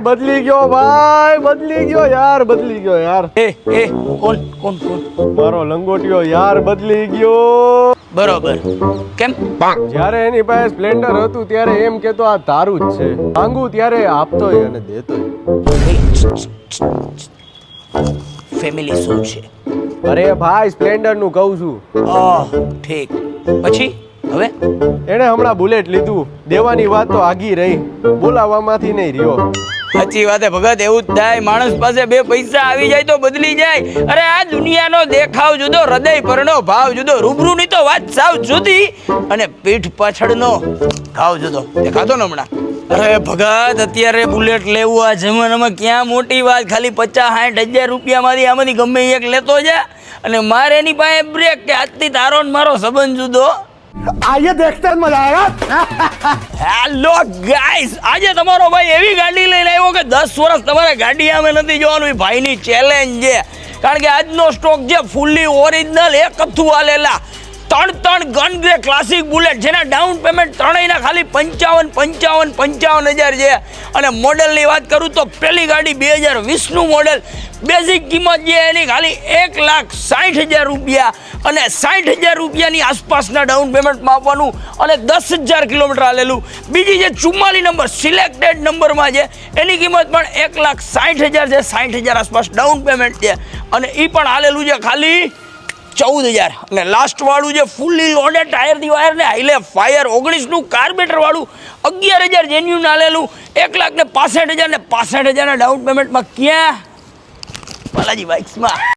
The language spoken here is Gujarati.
ભાઈ બદલી ગયો યાર, બદલી ગયો યાર. એ કોણ કોણ કોણ? મારો લંગોટિયો યાર બદલી ગયો. બરોબર. કેમ? જ્યારે એની પાસે સ્પ્લેન્ડર હતું ત્યારે એમ કેતો આ તારું જ છે, માંગુ ત્યારે આપતોય અને દેતોય. ફેમિલી શું છે? અરે ભાઈ સ્પ્લેન્ડર નું કહું છું. ઠીક. પછી હવે એને હમણાં બુલેટ લીધું, દેવાની વાત તો આગી રહી, બોલાવવામાંથી નહીં રહ્યો. સાચી વાત હે ભગત, એવું જ થાય. માણસ પાસે બે પૈસા આવી જાય તો બદલી જાય. અરે આ દુનિયાનો દેખાવ જુદો, હૃદય પરનો ભાવ જુદો, રૂબરૂની તો વાત સાવ જુદી અને પીઠ પાછળનો ભાવ જુદો. દેખાતો ને હમણાં? અરે ભગત, અત્યારે બુલેટ લેવું આ જમાનામાં ક્યાં મોટી વાત. ખાલી 50-60 હજાર રૂપિયામાંથી આમાંથી ગમે એક લેતો જા અને મારે એની પાસે બ્રેક કે આજથી તારો ને મારો સંબંધ જુદો. આજે દેખતા જ મજા આવ્યા. હેલો ગાઈસ, આજે તમારો ભાઈ એવી ગાડી લઈને આવ્યો કે 10 વર્ષ તમારે ગાડી આમે નથી જોવાનું. એ ભાઈની ચેલેન્જ છે, કારણ કે આજનો સ્ટોક છે ફૂલ્લી ઓરિજિનલ, એક કથ્થુ આલેલા 3 ગન ગ્રે ક્લાસિક બુલેટ, જેના ડાઉન પેમેન્ટ ત્રણેયના ખાલી 55 હજાર છે. અને મોડલની વાત કરું તો પહેલી ગાડી 2020નું મોડલ, બેઝિક કિંમત છે એની ખાલી 1,60,000 રૂપિયા અને 60,000 રૂપિયાની આસપાસના ડાઉન પેમેન્ટમાં આપવાનું અને 10,000 કિલોમીટર આલેલું. બીજી જે 44 નંબર સિલેક્ટેડ નંબરમાં છે એની કિંમત પણ 1,60,000 છે, 60,000 આસપાસ ડાઉન પેમેન્ટ છે અને એ પણ આલેલું છે ખાલી 14,000. અને લાસ્ટ વાળું જે ફૂલ્લી લોડેડ ટાયરથી વાયર ને હાઈલે ફાયર 19નું કાર્બેટર વાળું 11,000 જેન્યુન આલેલું, 1,65,000 ને 65,000 ડાઉન પેમેન્ટમાં. ક્યાં? બાલાજી બાઇક્સમાં.